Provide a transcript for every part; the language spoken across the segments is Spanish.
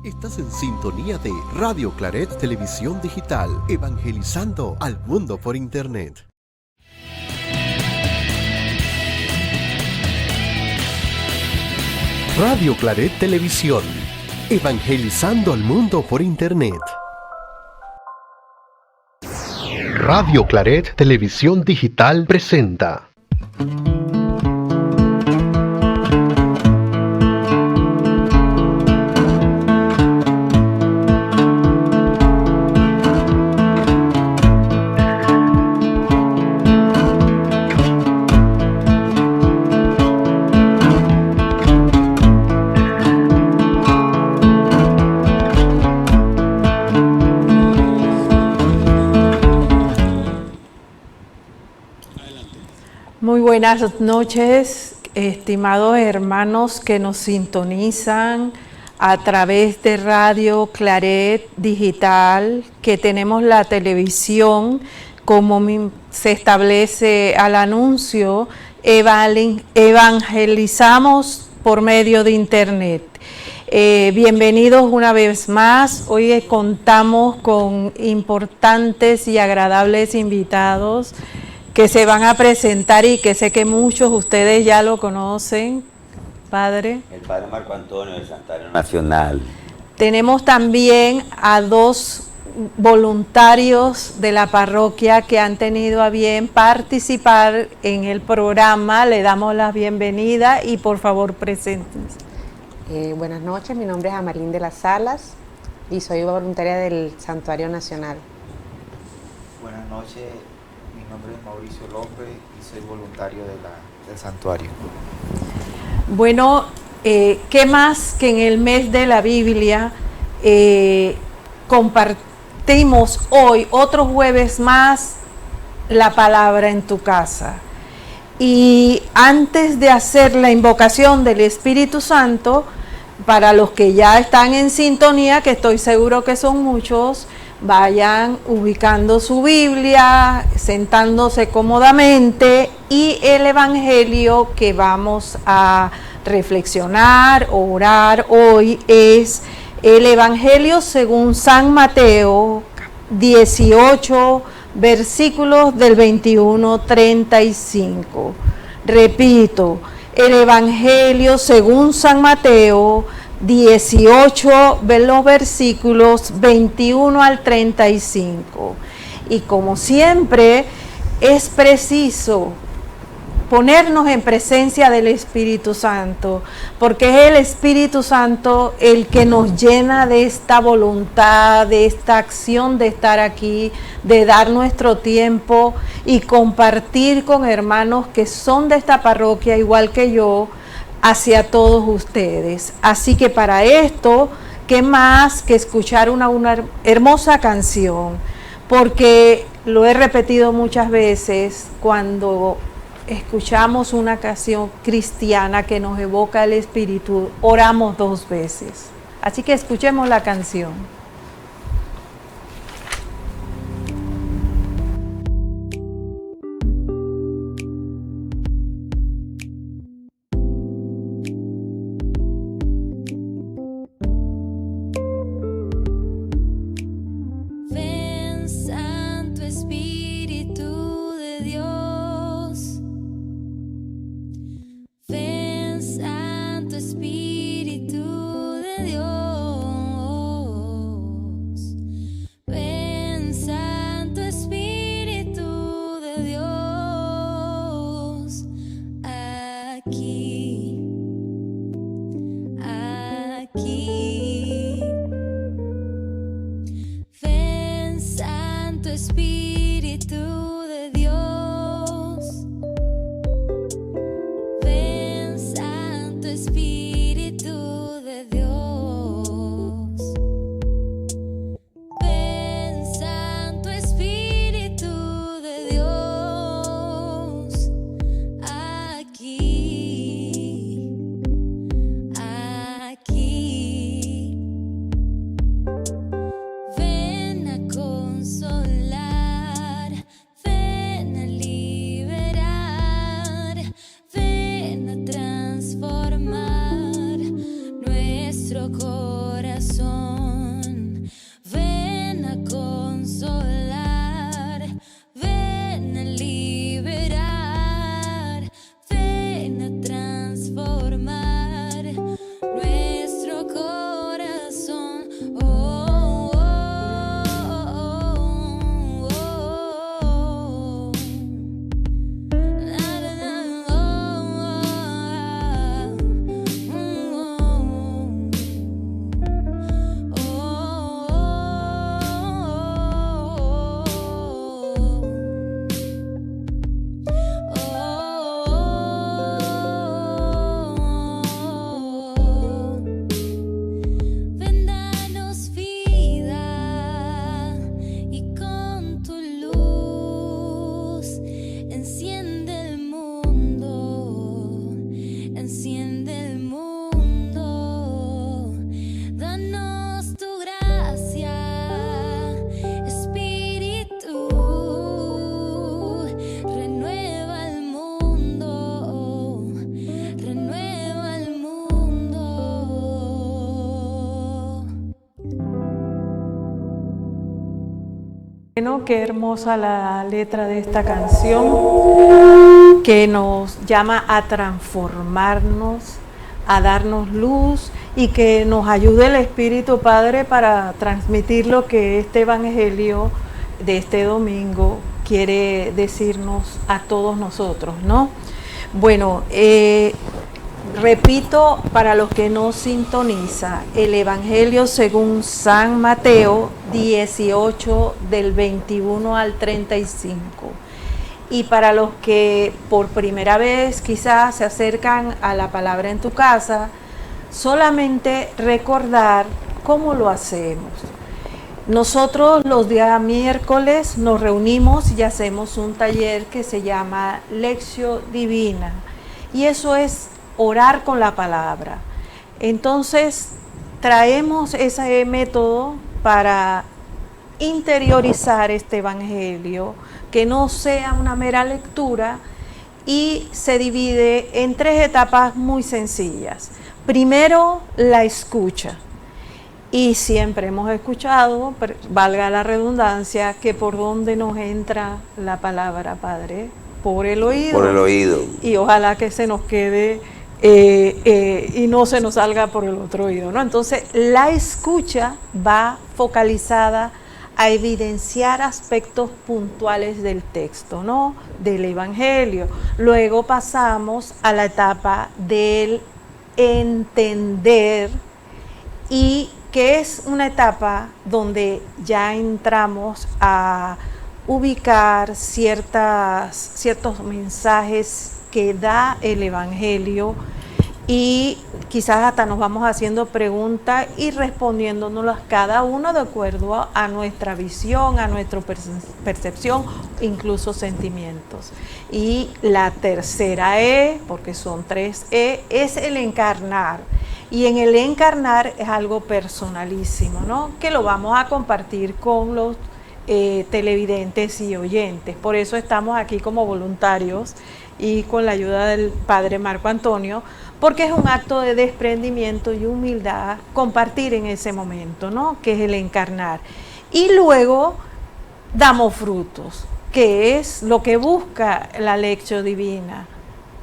Estás en sintonía de Radio Claret Televisión Digital, evangelizando al mundo por Internet. Radio Claret Televisión, evangelizando al mundo por Internet. Radio Claret Televisión Digital presenta. Muy buenas noches, estimados hermanos que nos sintonizan a través de Radio Claret Digital, que tenemos la televisión, como se establece al anuncio, evangelizamos por medio de Internet. Bienvenidos una vez más. Hoy contamos con importantes y agradables invitados que se van a presentar y que sé que muchos de ustedes ya lo conocen. Padre. El Padre Marco Antonio del Santuario Nacional. Tenemos también a dos voluntarios de la parroquia que han tenido a bien participar en el programa. Le damos la bienvenida y por favor preséntense. Buenas noches, mi nombre es Amalín de las Salas y soy voluntaria del Santuario Nacional. Buenas noches. Mi nombre es Mauricio López y soy voluntario del santuario. Bueno, ¿qué más que en el mes de la Biblia compartimos hoy, otro jueves más, la palabra en tu casa? Y antes de hacer la invocación del Espíritu Santo, para los que ya están en sintonía, que estoy seguro que son muchos, vayan ubicando su Biblia, sentándose cómodamente, y el Evangelio que vamos a reflexionar, orar hoy es el Evangelio según San Mateo 18, versículos del 21-35. Repito, el Evangelio según San Mateo 18, los versículos 21 al 35. Y como siempre, es preciso ponernos en presencia del Espíritu Santo, porque es el Espíritu Santo el que nos llena de esta voluntad, de esta acción de estar aquí, de dar nuestro tiempo y compartir con hermanos que son de esta parroquia, igual que yo, hacia todos ustedes. Así que para esto, ¿qué más que escuchar una hermosa canción? Porque lo he repetido muchas veces, cuando escuchamos una canción cristiana que nos evoca el Espíritu, oramos dos veces. Así que escuchemos la canción. Corazón. Bueno, qué hermosa la letra de esta canción que nos llama a transformarnos, a darnos luz y que nos ayude el Espíritu Padre para transmitir lo que este Evangelio de este domingo quiere decirnos a todos nosotros, ¿no? Bueno, repito, para los que no sintonizan, el Evangelio según San Mateo 18 del 21 al 35. Y para los que por primera vez quizás se acercan a la palabra en tu casa, solamente recordar cómo lo hacemos. Nosotros los días miércoles nos reunimos y hacemos un taller que se llama Lectio Divina. Y eso es orar con la palabra. Entonces, traemos ese método para interiorizar este Evangelio, que no sea una mera lectura, y se divide en 3 etapas muy sencillas. Primero, la escucha. Y siempre hemos escuchado, valga la redundancia, que por dónde nos entra la palabra, Padre, por el oído. Por el oído. Y ojalá que se nos quede y no se nos salga por el otro oído, ¿no? Entonces, la escucha va focalizada a evidenciar aspectos puntuales del texto, ¿no? Del Evangelio. Luego pasamos a la etapa del entender, y que es una etapa donde ya entramos a ubicar ciertos mensajes que da el Evangelio, y quizás hasta nos vamos haciendo preguntas y respondiéndonos cada uno de acuerdo a nuestra visión, a nuestra percepción, incluso sentimientos. Y la tercera E, porque son 3 E, es el encarnar. Y en el encarnar es algo personalísimo, ¿no? Que lo vamos a compartir con los televidentes y oyentes. Por eso estamos aquí como voluntarios y con la ayuda del Padre Marco Antonio, porque es un acto de desprendimiento y humildad compartir en ese momento, ¿no? Que es el encarnar. Y luego damos frutos, que es lo que busca la Lectio Divina,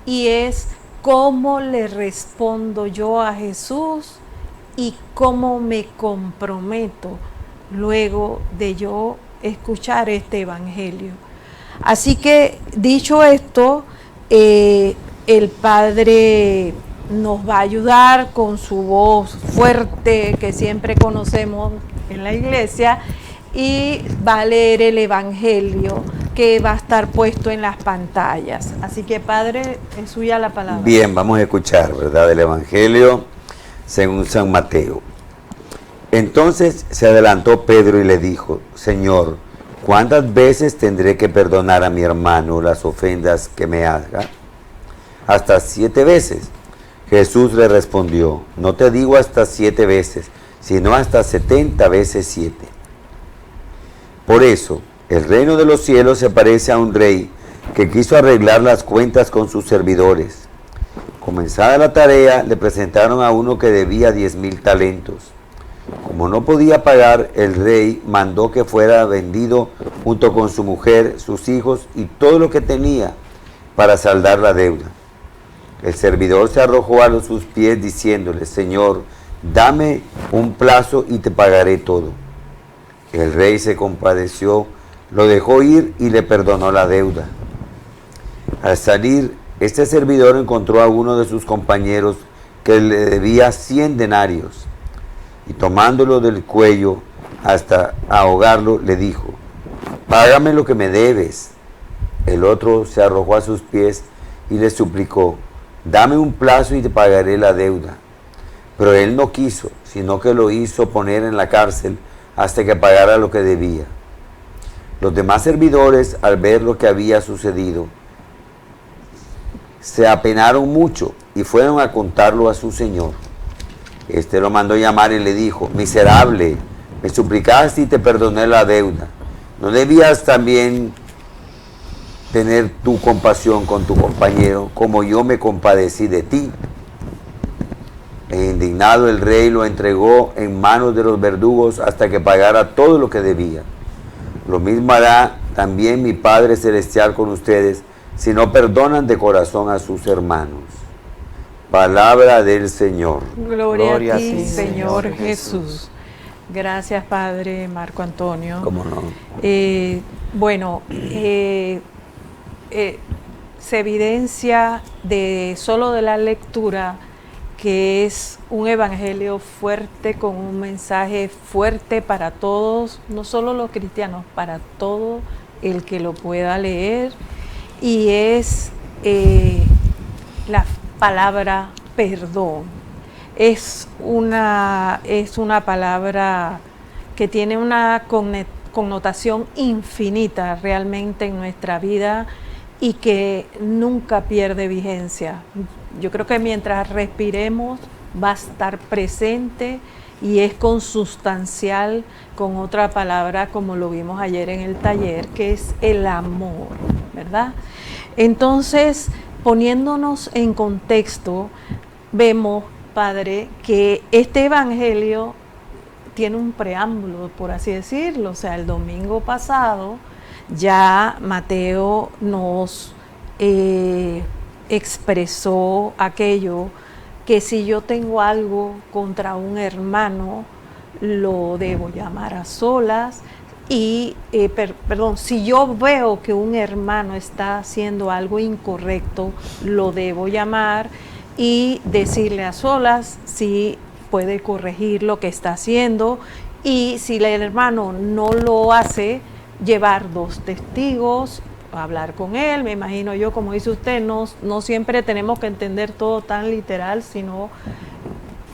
y es cómo le respondo yo a Jesús y cómo me comprometo luego de yo escuchar este Evangelio. Así que, dicho esto, el Padre nos va a ayudar con su voz fuerte que siempre conocemos en la iglesia, y va a leer el Evangelio que va a estar puesto en las pantallas. Así que, Padre, es suya la palabra. Bien, vamos a escuchar, ¿verdad?, el Evangelio según San Mateo. Entonces se adelantó Pedro y le dijo: Señor, ¿cuántas veces tendré que perdonar a mi hermano las ofensas que me haga? ¿Hasta 7 veces? Jesús le respondió: no te digo hasta 7 veces, sino hasta 70 veces 7. Por eso, el reino de los cielos se parece a un rey que quiso arreglar las cuentas con sus servidores. Comenzada la tarea, le presentaron a uno que debía 10,000 talentos. Como no podía pagar, el rey mandó que fuera vendido junto con su mujer, sus hijos y todo lo que tenía para saldar la deuda. El servidor se arrojó a sus pies diciéndole: Señor, dame un plazo y te pagaré todo. El rey se compadeció, lo dejó ir y le perdonó la deuda. Al salir, este servidor encontró a uno de sus compañeros que le debía 100 denarios. Y tomándolo del cuello hasta ahogarlo, le dijo: págame lo que me debes. El otro se arrojó a sus pies y le suplicó: dame un plazo y te pagaré la deuda. Pero él no quiso, sino que lo hizo poner en la cárcel hasta que pagara lo que debía. Los demás servidores, al ver lo que había sucedido, se apenaron mucho y fueron a contarlo a su señor. Este lo mandó llamar y le dijo: miserable, me suplicaste y te perdoné la deuda. ¿No debías también tener tu compasión con tu compañero, como yo me compadecí de ti? E indignado, el rey lo entregó en manos de los verdugos hasta que pagara todo lo que debía. Lo mismo hará también mi Padre Celestial con ustedes si no perdonan de corazón a sus hermanos. Palabra del Señor. Gloria a ti, ti, Señor Señor Jesús. Gracias, Padre Marco Antonio. ¿Cómo no? Se evidencia solo de la lectura que es un evangelio fuerte, con un mensaje fuerte para todos, no solo los cristianos, para todo el que lo pueda leer, y es la palabra perdón. Es una palabra que tiene una connotación infinita realmente en nuestra vida y que nunca pierde vigencia. Yo creo que mientras respiremos va a estar presente y es consustancial con otra palabra, como lo vimos ayer en el taller, que es el amor, ¿verdad? Entonces, poniéndonos en contexto, vemos, Padre, que este evangelio tiene un preámbulo, por así decirlo. O sea, el domingo pasado ya Mateo nos expresó aquello que si yo tengo algo contra un hermano, lo debo llamar a solas. Y, si yo veo que un hermano está haciendo algo incorrecto, lo debo llamar y decirle a solas si puede corregir lo que está haciendo, y si el hermano no lo hace, llevar 2 testigos, hablar con él. Me imagino yo, como dice usted, no siempre tenemos que entender todo tan literal, sino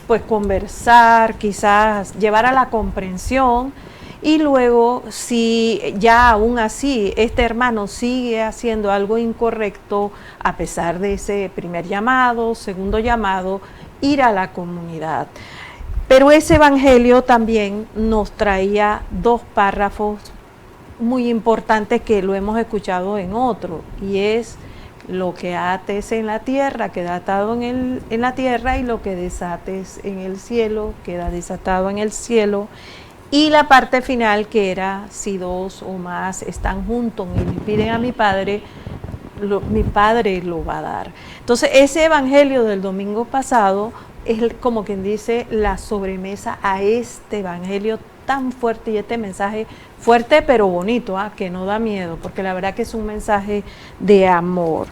pues conversar, quizás llevar a la comprensión. Y luego, si ya aún así este hermano sigue haciendo algo incorrecto, a pesar de ese primer llamado, segundo llamado, ir a la comunidad. Pero ese evangelio también nos traía 2 párrafos muy importantes que lo hemos escuchado en otro, y es: lo que ates en la tierra queda atado en la tierra, y lo que desates en el cielo queda desatado en el cielo. Y la parte final, que era: si 2 o más están juntos y le piden a mi Padre, mi Padre lo va a dar. Entonces, ese evangelio del domingo pasado es, como quien dice, la sobremesa a este evangelio tan fuerte, y este mensaje fuerte pero bonito, que no da miedo, porque la verdad que es un mensaje de amor.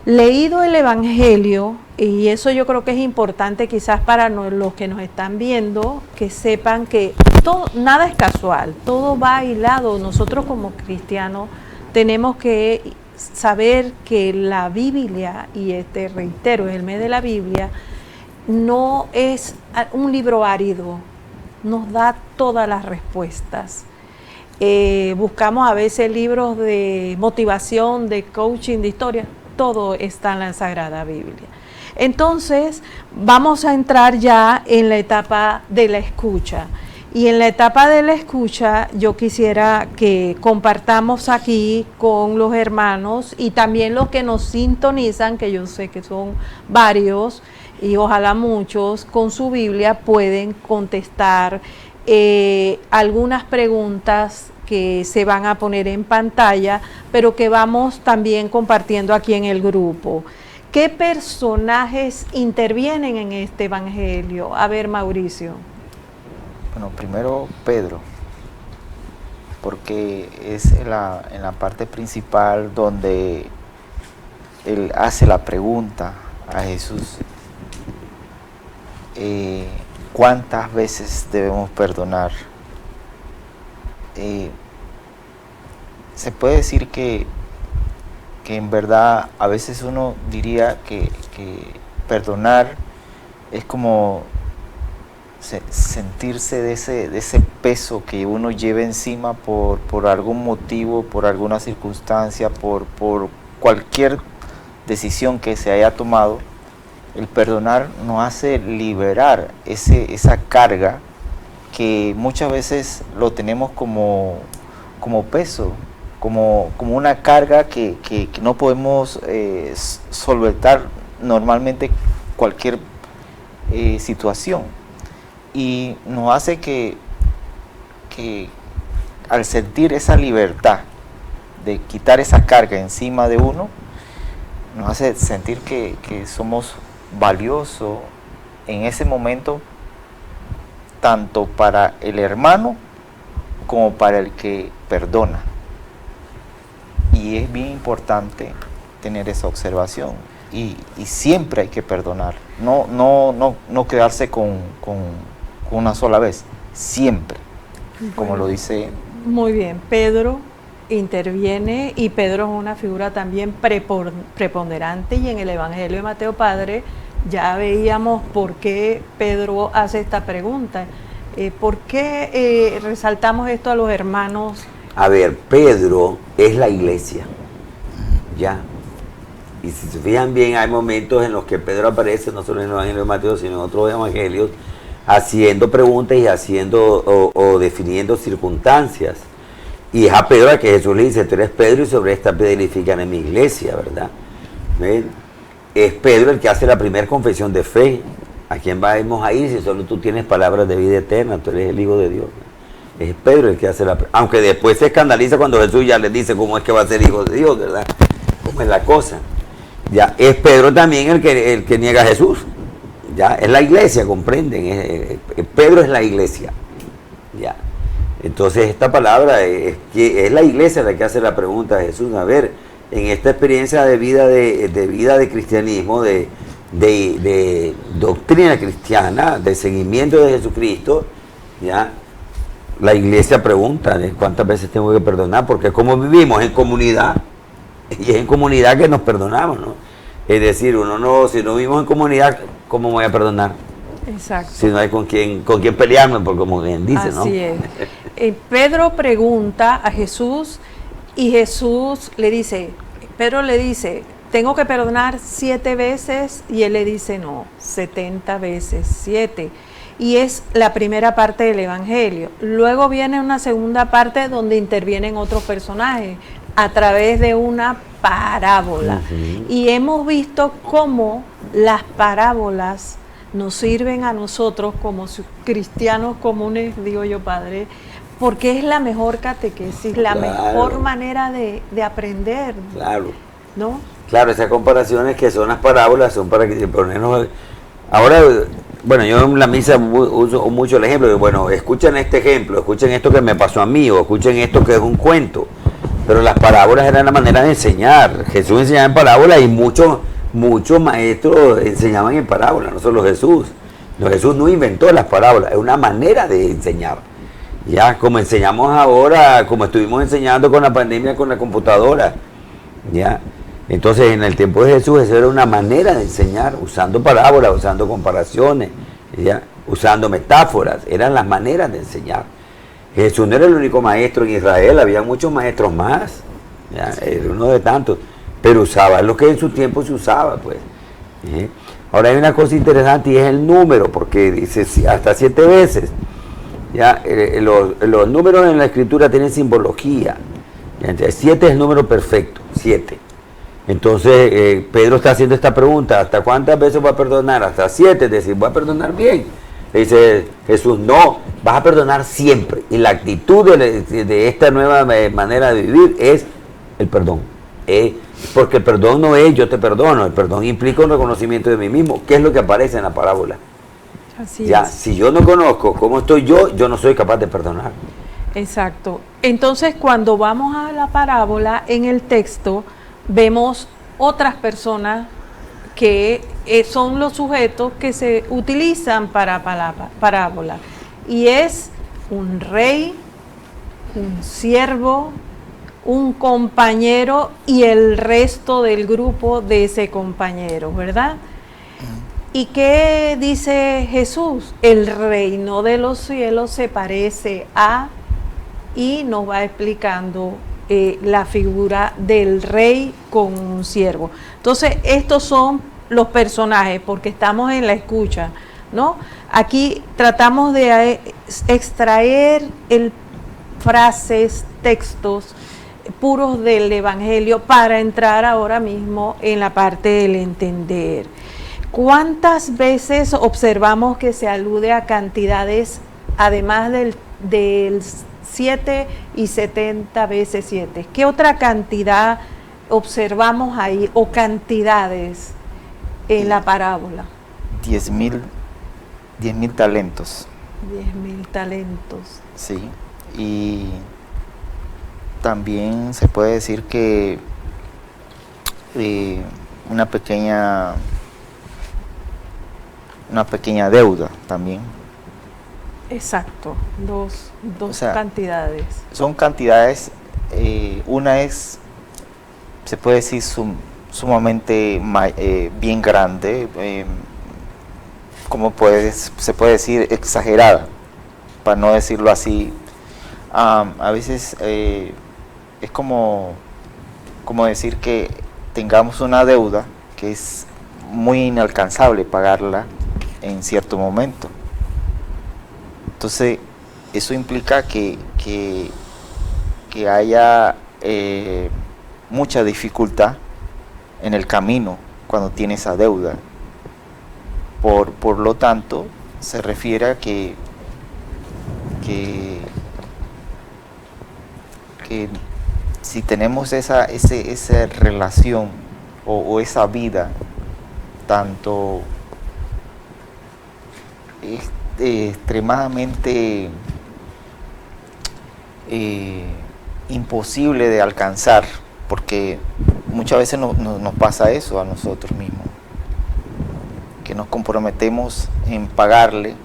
Leído el evangelio, y eso yo creo que es importante quizás para los que nos están viendo, que sepan que nada es casual, todo va hilado. Nosotros como cristianos tenemos que saber que la Biblia, y reitero, es el mes de la Biblia, no es un libro árido, nos da todas las respuestas. Buscamos a veces libros de motivación, de coaching, de historia, todo está en la Sagrada Biblia. Entonces, vamos a entrar ya en la etapa de la escucha. Y en la etapa de la escucha, yo quisiera que compartamos aquí con los hermanos y también los que nos sintonizan, que yo sé que son varios y ojalá muchos, con su Biblia pueden contestar algunas preguntas que se van a poner en pantalla, pero que vamos también compartiendo aquí en el grupo. ¿Qué personajes intervienen en este evangelio? A ver, Mauricio. Bueno, primero Pedro, porque es en la parte principal donde él hace la pregunta a Jesús: ¿cuántas veces debemos perdonar? Se puede decir que en verdad a veces uno diría que perdonar es como sentirse de ese peso que uno lleva encima por algún motivo, por alguna circunstancia, por cualquier decisión que se haya tomado. El perdonar nos hace liberar esa carga que muchas veces lo tenemos como peso, como una carga que no podemos solventar normalmente cualquier situación. Y nos hace que al sentir esa libertad de quitar esa carga encima de uno, nos hace sentir que somos valiosos en ese momento, tanto para el hermano como para el que perdona. Y es bien importante tener esa observación, y siempre hay que perdonar, no quedarse con una sola vez, siempre, como lo dice. Muy bien, Pedro interviene, y Pedro es una figura también preponderante, y en el Evangelio de Mateo Padre ya veíamos por qué Pedro hace esta pregunta. ¿Por qué resaltamos esto a los hermanos? A ver, Pedro es la iglesia, ya. Y si se fijan bien, hay momentos en los que Pedro aparece, no solo en el Evangelio de Mateo, sino en otros evangelios, haciendo preguntas y haciendo o definiendo circunstancias. Y es a Pedro a que Jesús le dice: tú eres Pedro, y sobre esta piedra edifican en mi iglesia, ¿verdad? ¿Ven? Es Pedro el que hace la primera confesión de fe. ¿A quién vamos a ir si solo tú tienes palabras de vida eterna? Tú eres el Hijo de Dios. Es Pedro el que hace aunque después se escandaliza cuando Jesús ya le dice cómo es que va a ser Hijo de Dios, ¿verdad? ¿Cómo es la cosa? Ya, es Pedro también el que niega a Jesús. Ya, es la iglesia, comprenden. Pedro es la iglesia. Ya. Entonces esta palabra es la iglesia la que hace la pregunta a Jesús. A ver, en esta experiencia de vida de cristianismo, de doctrina cristiana, de seguimiento de Jesucristo, ya, la iglesia pregunta: ¿cuántas veces tengo que perdonar? Porque como vivimos en comunidad, y es en comunidad que nos perdonamos, ¿no? Es decir, si no vivimos en comunidad, ¿cómo voy a perdonar? Exacto. Si no hay con quién pelearme, por como bien dice, ¿no? Así es. Pedro pregunta a Jesús, y Jesús le dice, Pedro le dice: tengo que perdonar 7 veces, y él le dice: no, 70 veces 7. Y es la primera parte del Evangelio. Luego viene una segunda parte donde intervienen otros personajes a través de una parábola. Uh-huh. Y hemos visto cómo las parábolas nos sirven a nosotros como cristianos comunes, digo yo, Padre, porque es la mejor catequesis, la mejor manera de aprender. Claro. ¿No? Claro, esas comparaciones que son las parábolas son para que ponernos. Ahora, bueno, yo en la misa uso mucho el ejemplo de, bueno, escuchen este ejemplo, escuchen esto que me pasó a mí, o escuchen esto que es un cuento. Pero las parábolas eran la manera de enseñar. Jesús enseñaba en parábolas, y muchos maestros enseñaban en parábolas, no solo Jesús. No, Jesús no inventó las parábolas, es una manera de enseñar. Ya, como enseñamos ahora, como estuvimos enseñando con la pandemia con la computadora. Ya. Entonces, en el tiempo de Jesús, eso era una manera de enseñar, usando parábolas, usando comparaciones, ¿ya? Usando metáforas, eran las maneras de enseñar. Jesús no era el único maestro en Israel, había muchos maestros más, ¿ya? Era uno de tantos, pero usaba lo que en su tiempo se usaba, pues. Ahora hay una cosa interesante, y es el número, porque dice hasta 7 veces. ¿Ya? Los números en la Escritura tienen simbología. Entonces, 7 es el número perfecto, 7. Entonces, Pedro está haciendo esta pregunta: ¿hasta cuántas veces va a perdonar? Hasta 7, es decir, voy a perdonar bien. Le dice Jesús: no, vas a perdonar siempre. Y la actitud de esta nueva manera de vivir es el perdón. Porque el perdón no es yo te perdono, el perdón implica un reconocimiento de mí mismo, que es lo que aparece en la parábola. Así ya, es. Si yo no conozco cómo estoy yo no soy capaz de perdonar. Exacto. Entonces, cuando vamos a la parábola, en el texto vemos otras personas que son los sujetos que se utilizan para parábola. Y es un rey, un siervo, un compañero y el resto del grupo de ese compañero, ¿verdad? ¿Y qué dice Jesús? El reino de los cielos se parece a, y nos va explicando la figura del rey con un siervo. Entonces, estos son los personajes, porque estamos en la escucha, ¿no? Aquí tratamos de extraer frases, textos puros del Evangelio para entrar ahora mismo en la parte del entender. ¿Cuántas veces observamos que se alude a cantidades, además del 7 y 70 veces 7. ¿Qué otra cantidad observamos ahí o cantidades en la parábola? 10.000 talentos. 10.000 talentos. Sí, y también se puede decir que una pequeña deuda también. Exacto, dos O sea, cantidades. Son cantidades, una es, se puede decir, sumamente bien grande, se puede decir exagerada, para no decirlo así. A veces es como decir que tengamos una deuda que es muy inalcanzable pagarla en cierto momento. Entonces, eso implica que haya mucha dificultad en el camino cuando tiene esa deuda. Por lo tanto, se refiere a que si tenemos esa relación o esa vida tanto extremadamente imposible de alcanzar, porque muchas veces nos pasa eso a nosotros mismos, que nos comprometemos en pagarle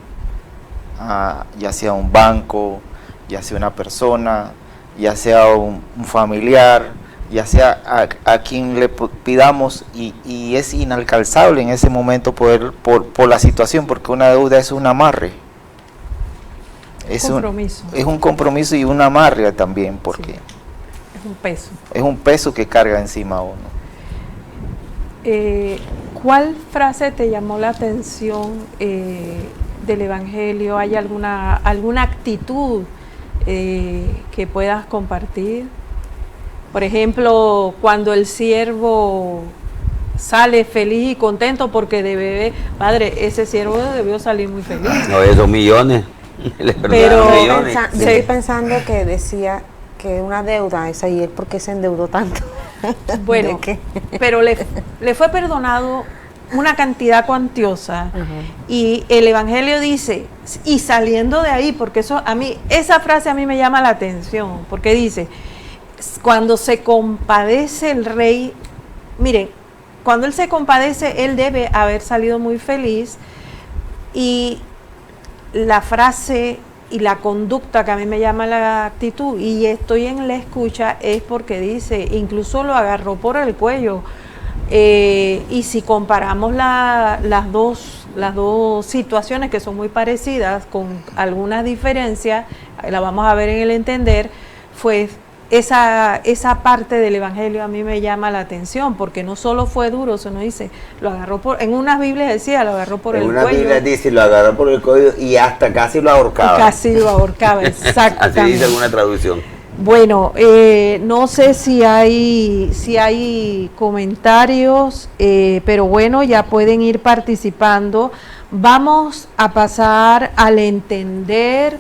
ya sea un banco, ya sea una persona, ya sea un familiar, ya sea a quien le pidamos, y es inalcanzable en ese momento por la situación, porque una deuda es un amarre. Es un compromiso y un amarre también, porque sí, es un peso. Es un peso que carga encima uno. ¿Cuál frase te llamó la atención del Evangelio? ¿Hay alguna actitud que puedas compartir? Por ejemplo, cuando el siervo sale feliz y contento porque padre, ese siervo debió salir muy feliz. No, esos millones. Pero yo estoy pensando que decía que una deuda es ahí, ¿por qué se endeudó tanto? Bueno, pero le fue perdonado una cantidad cuantiosa. Y el Evangelio dice, y saliendo de ahí, porque esa frase a mí me llama la atención, porque dice, cuando se compadece el rey, miren, cuando él se compadece, él debe haber salido muy feliz, y la frase y la conducta que a mí me llama la actitud, y estoy en la escucha, es porque dice, incluso lo agarró por el cuello. Y si comparamos las dos situaciones, que son muy parecidas, con algunas diferencias, la vamos a ver en el entender, pues esa parte del Evangelio a mí me llama la atención, porque no solo fue duro, sino dice, lo agarró en unas Biblias decía, lo agarró por el cuello. En una Biblia dice, lo agarró por el cuello y hasta casi lo ahorcaba. Casi lo ahorcaba, exactamente. Así dice alguna traducción. Bueno, no sé si hay comentarios, pero bueno, ya pueden ir participando. Vamos a pasar al entender,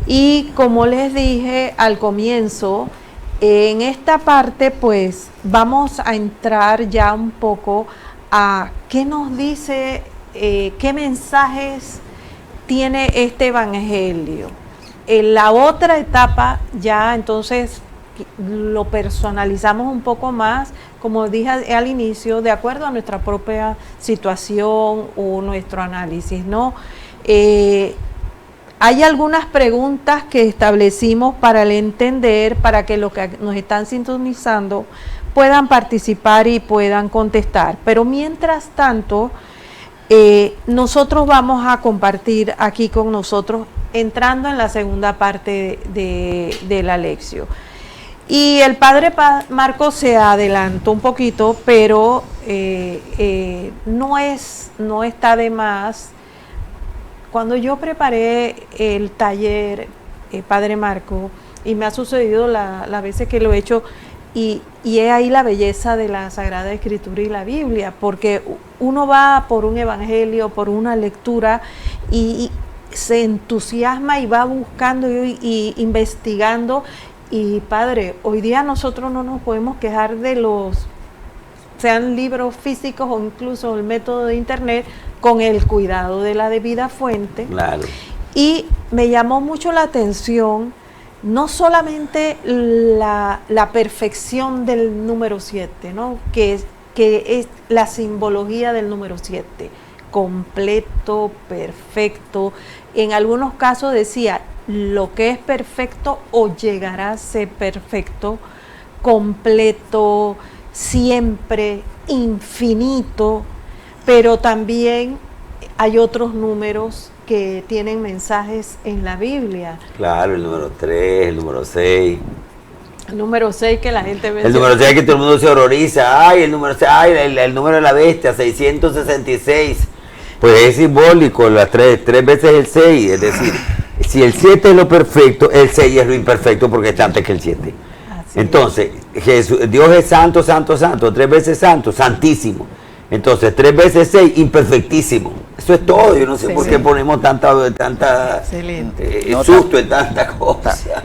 y como les dije al comienzo, en esta parte pues vamos a entrar ya un poco a qué nos dice, qué mensajes tiene este Evangelio. En la otra etapa ya entonces lo personalizamos un poco más, como dije al inicio, de acuerdo a nuestra propia situación o nuestro análisis, ¿no? Hay algunas preguntas que establecimos para el entender, para que los que nos están sintonizando puedan participar y puedan contestar. Pero mientras tanto, nosotros vamos a compartir aquí con nosotros, entrando en la segunda parte de la lección. Y el padre Marcos se adelantó un poquito, pero no está de más. Cuando yo preparé el taller, padre Marco, y me ha sucedido las veces que lo he hecho, y es ahí la belleza de la Sagrada Escritura y la Biblia, porque uno va por un evangelio, por una lectura, y se entusiasma y va buscando y investigando. Y Padre, hoy día nosotros no nos podemos quejar de los, sean libros físicos o incluso el método de internet, con el cuidado de la debida fuente. Claro. Y me llamó mucho la atención no solamente la perfección del número 7, ¿no? que es la simbología del número 7, completo, perfecto. En algunos casos decía, lo que es perfecto o llegará a ser perfecto, completo, siempre, infinito, pero también hay otros números que tienen mensajes en la Biblia. Claro, el número 3, el número 6. El número 6 que la gente ve. El número 6 que todo el mundo se horroriza. Ay, el número 6, ay, el número de la bestia, 666. Pues es simbólico, las 3 veces el 6. Es decir, si el 7 es lo perfecto, el 6 es lo imperfecto porque está antes que el 7. Entonces, Dios es santo, santo, santo. 3 veces santo, santísimo. Entonces, 3 veces 6, imperfectísimo. Eso es todo. Yo no sé por qué ponemos tanta susto en tanta cosa.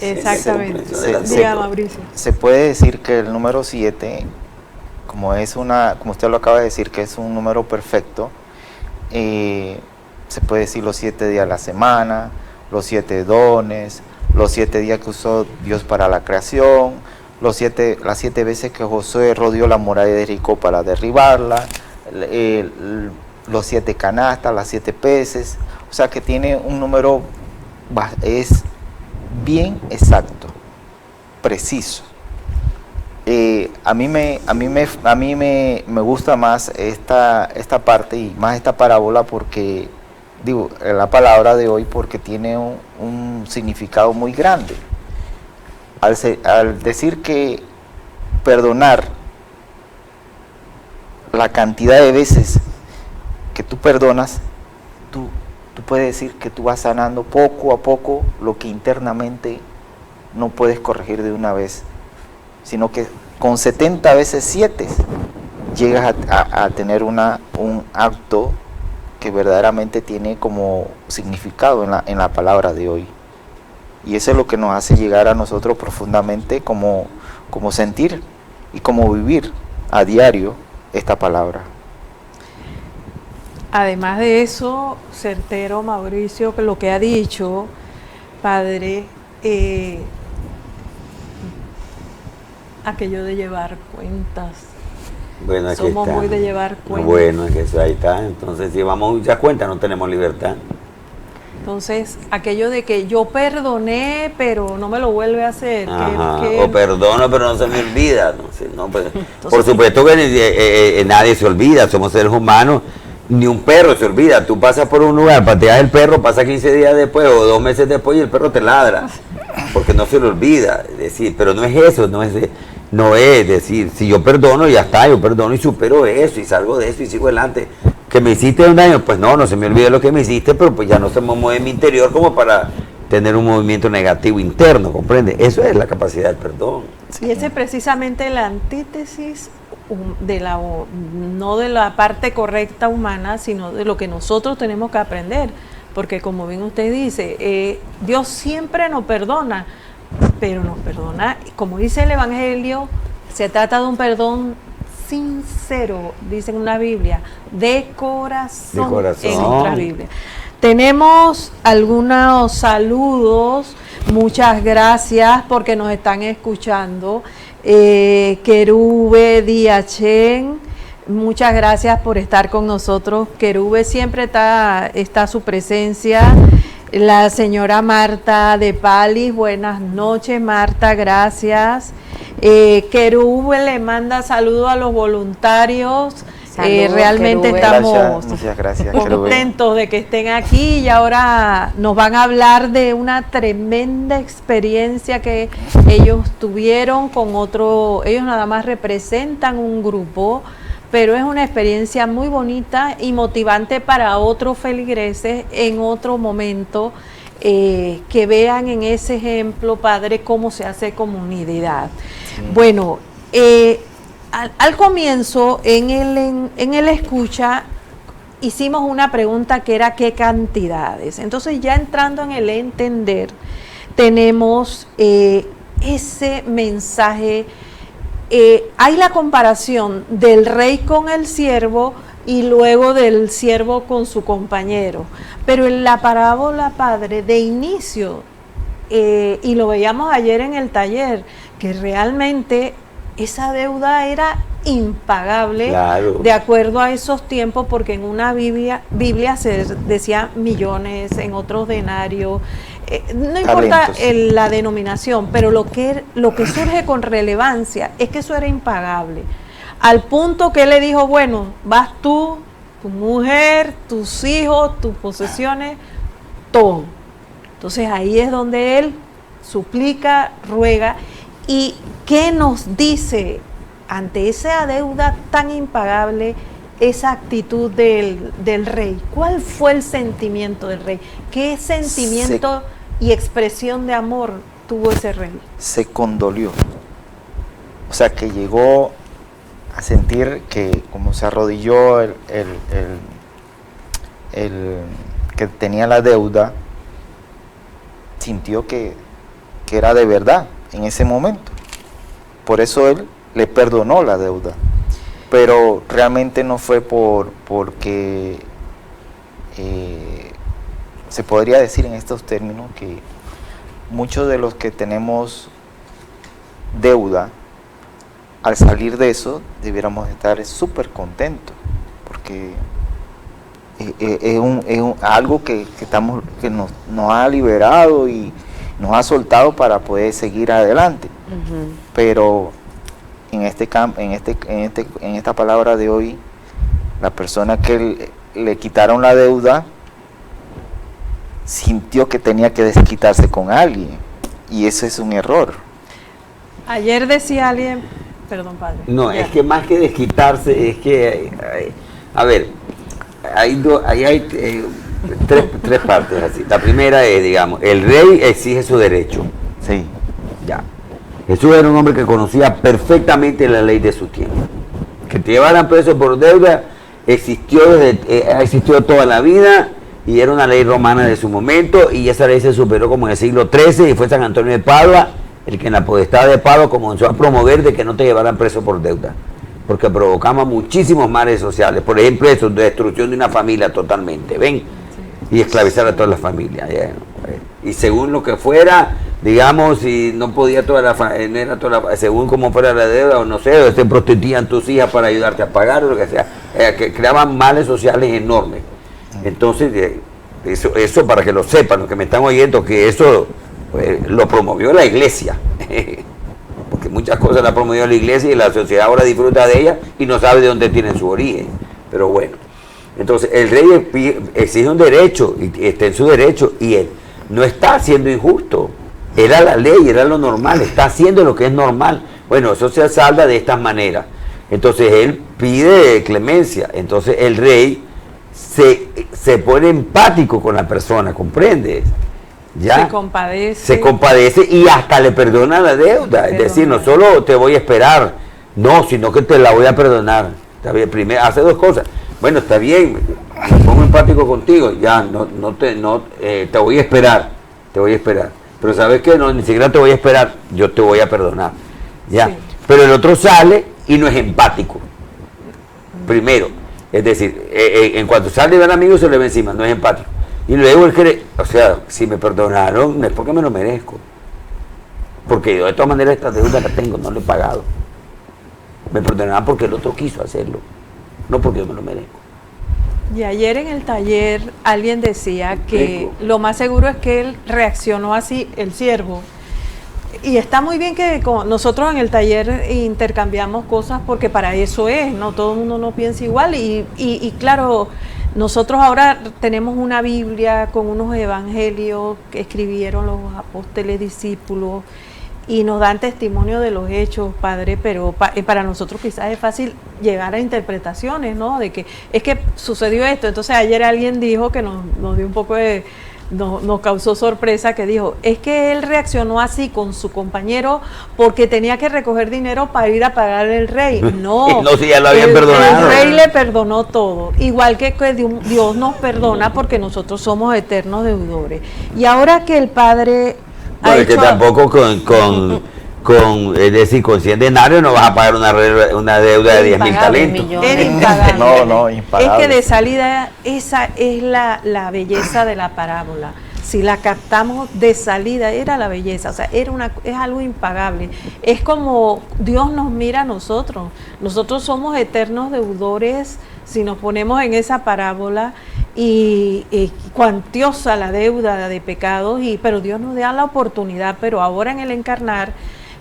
Exactamente. Diga, Mauricio. Se puede decir que el número 7, como usted lo acaba de decir, que es un número perfecto, se puede decir los 7 días de la semana, los 7 dones, los 7 días que usó Dios para la creación, las 7 veces que Josué rodeó la muralla de Jericó para derribarla, los 7 canastas, las 7 peces. O sea que tiene un número, es bien exacto, preciso. A mí me gusta más esta parte y más esta parábola porque, digo, la palabra de hoy, porque tiene un significado muy grande. Al decir que perdonar la cantidad de veces que tú perdonas, tú puedes decir que tú vas sanando poco a poco lo que internamente no puedes corregir de una vez, sino que con 70 veces 7 llegas a tener un acto que verdaderamente tiene como significado en la palabra de hoy. Y eso es lo que nos hace llegar a nosotros profundamente como sentir y como vivir a diario esta palabra. Además de eso, certero Mauricio, que lo que ha dicho, Padre, aquello de llevar cuentas. Bueno, aquí somos está. muy de llevar cuentas. Bueno, es que eso ahí está. Entonces, si llevamos muchas cuentas, no tenemos libertad. Entonces, aquello de que yo perdoné, pero no me lo vuelve a hacer. O perdono, pero no se me olvida. Entonces, por supuesto que nadie se olvida, somos seres humanos. Ni un perro se olvida. Tú pasas por un lugar, pateas el perro, pasa 15 días después o 2 meses después y el perro te ladra. Porque no se le olvida. Es decir, pero no es eso, no es decir, si yo perdono, ya está, yo perdono y supero eso y salgo de eso y sigo adelante. Que me hiciste un daño, pues no se me olvida lo que me hiciste, pero pues ya no se me mueve en mi interior como para tener un movimiento negativo interno, ¿comprende? Eso es la capacidad del perdón. Y ese es precisamente la antítesis no de la parte correcta humana, sino de lo que nosotros tenemos que aprender, porque como bien usted dice, Dios siempre nos perdona, pero nos perdona, como dice el Evangelio, se trata de un perdón sincero, dice en una Biblia, de corazón, en otra Biblia. Tenemos algunos saludos, muchas gracias porque nos están escuchando. Querube Diachen, muchas gracias por estar con nosotros. Querube, siempre está su presencia. La señora Marta de Palis, buenas noches Marta, gracias. Querube le manda saludos a los voluntarios. Realmente Querube. Estamos Muchas gracias, contentos de que estén aquí y ahora nos van a hablar de una tremenda experiencia que ellos tuvieron con otro. Ellos nada más representan un grupo, pero es una experiencia muy bonita y motivante para otros feligreses en otro momento, que vean en ese ejemplo, Padre, cómo se hace comunidad. Sí. Bueno, al comienzo, en el escucha, hicimos una pregunta que era ¿qué cantidades? Entonces ya entrando en el entender, tenemos ese mensaje, hay la comparación del rey con el siervo y luego del siervo con su compañero, pero en la parábola, padre, de inicio, y lo veíamos ayer en el taller, que realmente esa deuda era impagable, claro, de acuerdo a esos tiempos, porque en una Biblia se decía millones, en otros denarios, no importa la denominación, pero lo que surge con relevancia es que eso era impagable, al punto que él le dijo, bueno, vas tú, tu mujer, tus hijos, tus posesiones, todo. Entonces ahí es donde él suplica, ruega. ¿Y qué nos dice ante esa deuda tan impagable, esa actitud del rey? ¿Cuál fue el sentimiento del rey? ¿Qué sentimiento y expresión de amor tuvo ese rey? Se condolió. O sea, que llegó a sentir que como se arrodilló el que tenía la deuda, sintió que era de verdad en ese momento. Por eso él le perdonó la deuda. Pero realmente no fue porque se podría decir en estos términos que muchos de los que tenemos deuda, al salir de eso, debiéramos estar súper contentos, porque es algo que nos ha liberado y nos ha soltado para poder seguir adelante. Uh-huh. Pero en esta palabra de hoy, la persona que le quitaron la deuda sintió que tenía que desquitarse con alguien, y eso es un error. Ayer decía alguien, perdón, padre. No, ya. Es que más que desquitarse, es que, a ver, hay tres partes así. La primera es, digamos, el rey exige su derecho. Sí. Ya. Jesús era un hombre que conocía perfectamente la ley de su tiempo. Que te llevaran preso por deuda ha existido toda la vida, y era una ley romana de su momento, y esa ley se superó como en el siglo XIII, y fue San Antonio de Padua el que en la potestad de Padua comenzó a promover de que no te llevaran preso por deuda, porque provocaba muchísimos males sociales. Por ejemplo, eso, destrucción de una familia totalmente, ¿ven? Sí. Y esclavizar a toda la familia. Y según lo que fuera, digamos, si no podía según como fuera la deuda, o no sé, o se prostituían tus hijas para ayudarte a pagar, o lo que sea, que creaban males sociales enormes. Entonces, eso para que lo sepan, los que me están oyendo, que eso lo promovió la iglesia, porque muchas cosas las promovió la iglesia y la sociedad ahora disfruta de ellas y no sabe de dónde tienen su origen. Pero bueno, entonces el rey exige un derecho y está en su derecho, y él no está siendo injusto, era la ley, era lo normal, está haciendo lo que es normal. Bueno, eso se salda de estas maneras. Entonces él pide clemencia, entonces el rey se pone empático con la persona, ¿comprendes? ¿Ya? Se compadece y hasta le perdona la deuda. Es decir, no solo te voy a esperar, no, sino que te la voy a perdonar. Está bien, primero hace dos cosas. Bueno, está bien, me pongo empático contigo, ya, te voy a esperar, Pero ¿sabes qué? No, ni siquiera te voy a esperar, yo te voy a perdonar. Ya. Sí. Pero el otro sale y no es empático. Primero, es decir, en cuanto sale del amigo se le ve encima, no es empático. Y luego él cree, o sea, si me perdonaron, no es porque me lo merezco. Porque yo de todas maneras esta deuda la tengo, no la he pagado. Me perdonaron porque el otro quiso hacerlo, no porque yo me lo merezco. Y ayer en el taller alguien decía que lo más seguro es que él reaccionó así, el siervo. Y está muy bien que nosotros en el taller intercambiamos cosas, porque para eso es, no todo el mundo no piensa igual. Y claro, nosotros ahora tenemos una Biblia con unos evangelios que escribieron los apóstoles, discípulos, y nos dan testimonio de los hechos, padre, pero para nosotros quizás es fácil llegar a interpretaciones, ¿no? De que es que sucedió esto. Entonces ayer alguien dijo que nos dio un poco de nos causó sorpresa, que dijo, es que él reaccionó así con su compañero porque tenía que recoger dinero para ir a pagar al rey. No, no, si ya lo habían perdonado. El rey le perdonó todo, igual que Dios nos perdona porque nosotros somos eternos deudores. Y ahora que el Padre no, es que tampoco es decir, con 100 denarios no vas a pagar una deuda de 10.000 talentos. Era impagable. No, impagable. Es que de salida, esa es la belleza de la parábola. Si la captamos de salida, era la belleza, o sea, es algo impagable. Es como Dios nos mira a nosotros. Nosotros somos eternos deudores si nos ponemos en esa parábola y cuantiosa la deuda de pecados, pero Dios nos da la oportunidad. Pero ahora en el encarnar,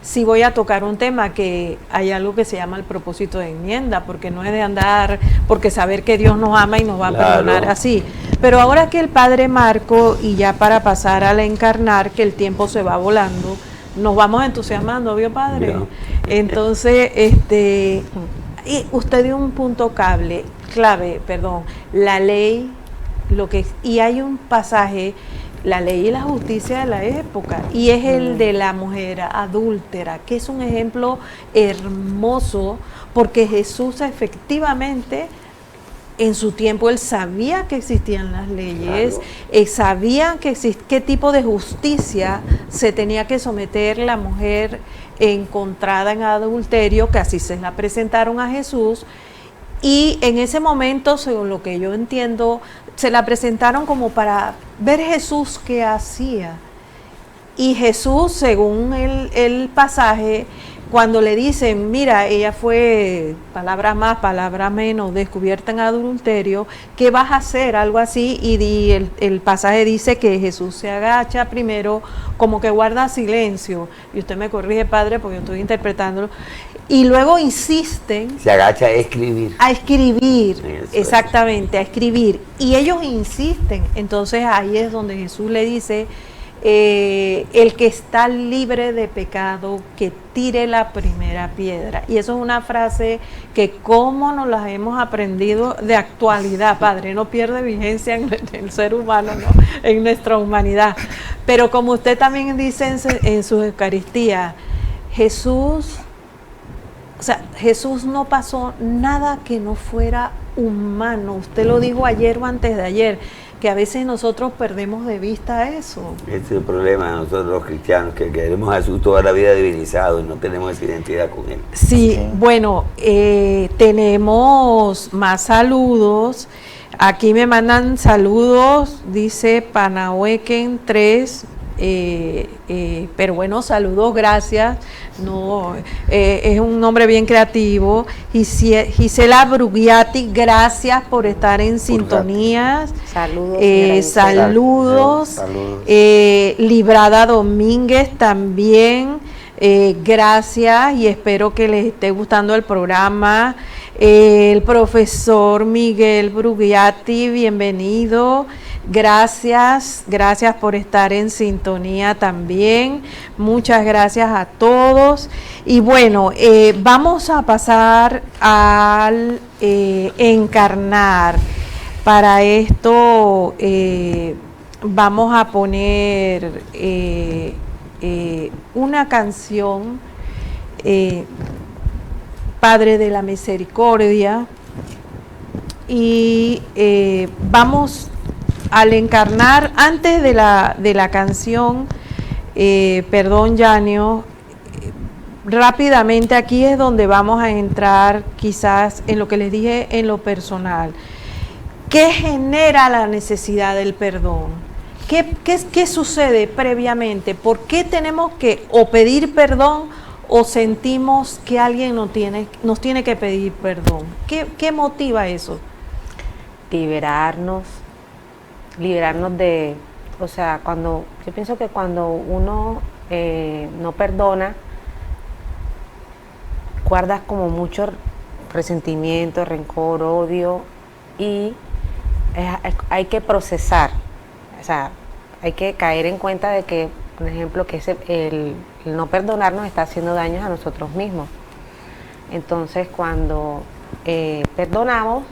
sí voy a tocar un tema que hay algo que se llama el propósito de enmienda, porque no es de andar, porque saber que Dios nos ama y nos va a perdonar así. Pero ahora que el Padre Marco, y ya para pasar al encarnar, que el tiempo se va volando, nos vamos entusiasmando, ¿vio, Padre? Yeah. Entonces, y usted dio un punto clave, la ley, y hay un pasaje, la ley y la justicia de la época, y es el de la mujer adúltera, que es un ejemplo hermoso, porque Jesús efectivamente en su tiempo él sabía que existían las leyes, sabía qué tipo de justicia se tenía que someter la mujer encontrada en adulterio, que así se la presentaron a Jesús, y en ese momento, según lo que yo entiendo, se la presentaron como para ver Jesús qué hacía. Y Jesús, según el pasaje, cuando le dicen, mira, ella fue, palabras más, palabras menos, descubierta en adulterio, ¿qué vas a hacer? Algo así, y el pasaje dice que Jesús se agacha primero, como que guarda silencio, y usted me corrige, Padre, porque yo estoy interpretándolo, y luego insisten. Se agacha a escribir. A escribir, exactamente, a escribir, y ellos insisten, entonces ahí es donde Jesús le dice, el que está libre de pecado, que tire la primera piedra. Y eso es una frase que como nos la hemos aprendido de actualidad, Padre, no pierde vigencia en el ser humano, ¿no? En nuestra humanidad. Pero como usted también dice en su Eucaristía, Jesús no pasó nada que no fuera humano. Usted lo dijo ayer o antes de ayer, que a veces nosotros perdemos de vista eso. Ese es el problema de nosotros los cristianos, que queremos a Jesús toda la vida divinizado y no tenemos esa identidad con Él. Sí, bueno, tenemos más saludos. Aquí me mandan saludos, dice Panahuequen 3, pero bueno, saludos, gracias. No, es un nombre bien creativo. Gisela Brugiati, gracias por estar en sintonía. Saludos. Saludos. Librada Domínguez también. Gracias y espero que les esté gustando el programa. El profesor Miguel Brugiati, bienvenido. Gracias por estar en sintonía también. Muchas gracias a todos. Y bueno, vamos a pasar al encarnar. Para esto vamos a poner una canción, Padre de la Misericordia, y vamos al encarnar. Antes de la canción, perdón, Yanio, rápidamente aquí es donde vamos a entrar quizás en lo que les dije en lo personal. ¿Qué genera la necesidad del perdón? ¿Qué sucede previamente? ¿Por qué tenemos que o pedir perdón o sentimos que alguien nos tiene que pedir perdón? ¿Qué motiva eso? Liberarnos de, o sea, yo pienso que cuando uno no perdona, guardas como mucho resentimiento, rencor, odio, y hay que procesar, o sea, hay que caer en cuenta de que, por ejemplo, que el no perdonar nos está haciendo daños a nosotros mismos. Entonces, cuando perdonamos,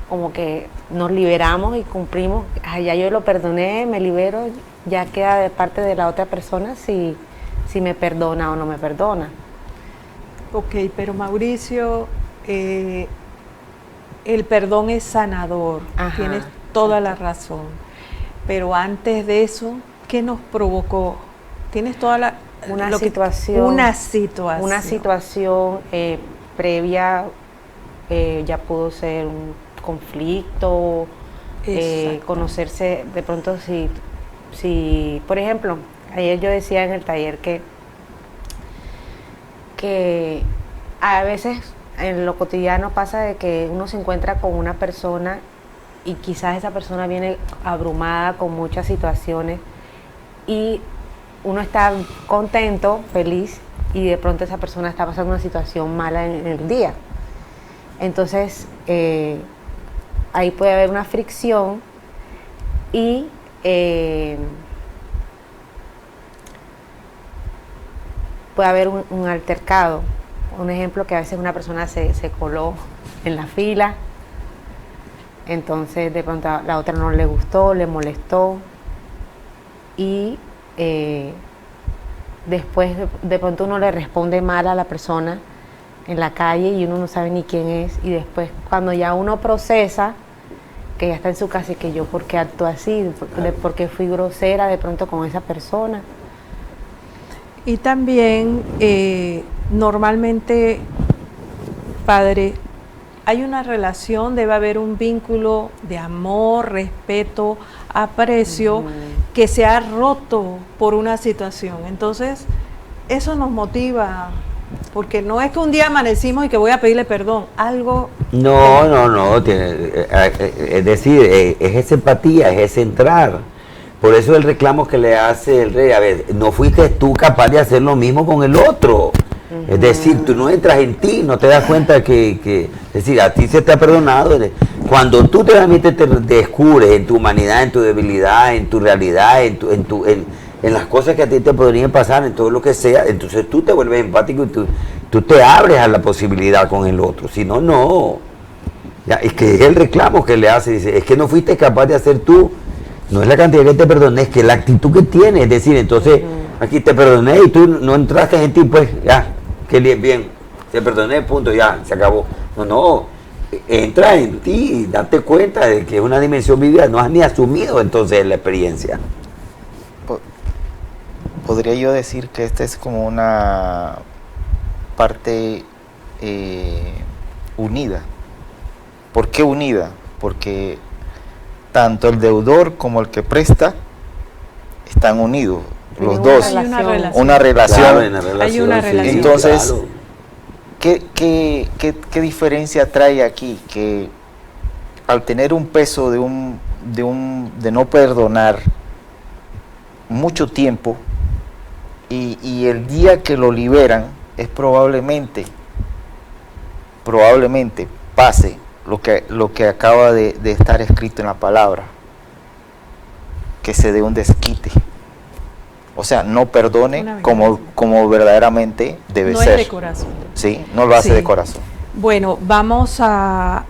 como que nos liberamos y cumplimos. Ya yo lo perdoné, me libero, ya queda de parte de la otra persona si me perdona o no me perdona. Ok, pero Mauricio, el perdón es sanador, Ajá, tienes toda la razón. Pero antes de eso, ¿qué nos provocó? Tienes toda la... Una situación previa, ya pudo ser un conflicto, conocerse de pronto si, por ejemplo, ayer yo decía en el taller que a veces en lo cotidiano pasa de que uno se encuentra con una persona y quizás esa persona viene abrumada con muchas situaciones y uno está contento, feliz, y de pronto esa persona está pasando una situación mala en el día. Entonces, ahí puede haber una fricción y puede haber un altercado. Un ejemplo, que a veces una persona se coló en la fila, entonces de pronto a la otra no le gustó, le molestó, y después de pronto uno le responde mal a la persona en la calle y uno no sabe ni quién es, y después cuando ya uno procesa que ya está en su casa y que yo por qué actúo así, porque fui grosera de pronto con esa persona. Y también normalmente, padre, hay una relación, debe haber un vínculo de amor, respeto, aprecio, que se ha roto por una situación. Entonces, eso nos motiva, porque no es que un día amanecimos y que voy a pedirle perdón, algo... No, es decir, es esa empatía, es ese entrar. Por eso el reclamo que le hace el rey, a ver, no fuiste tú capaz de hacer lo mismo con el otro. Es decir, tú no entras en ti, no te das cuenta es decir, a ti se te ha perdonado. Cuando tú realmente te descubres en tu humanidad, en tu debilidad, en tu realidad, en las cosas que a ti te podrían pasar, en todo lo que sea, entonces tú te vuelves empático y tú te abres a la posibilidad con el otro. Si no, no. Ya, es que es el reclamo que le hace, dice, es que no fuiste capaz de hacer tú. No es la cantidad que te perdoné, es que la actitud que tienes. Es decir, entonces, aquí te perdoné y tú no entraste en ti, pues ya, qué bien, te perdoné, punto, ya, se acabó. No, entra en ti, date cuenta de que es una dimensión vivida, no has ni asumido entonces la experiencia. Podría yo decir que esta es como una parte unida. ¿Por qué unida? Porque tanto el deudor como el que presta están unidos, los dos. Hay una relación. Una relación. Claro, Hay una relación. Entonces, claro. ¿qué diferencia trae aquí? Que al tener un peso de no perdonar mucho tiempo y el día que lo liberan es probablemente pase lo que acaba de estar escrito en la palabra, que se dé un desquite. O sea, no perdone como verdaderamente debe ser. No es de corazón. Sí, no lo hace de corazón. Bueno, vamos a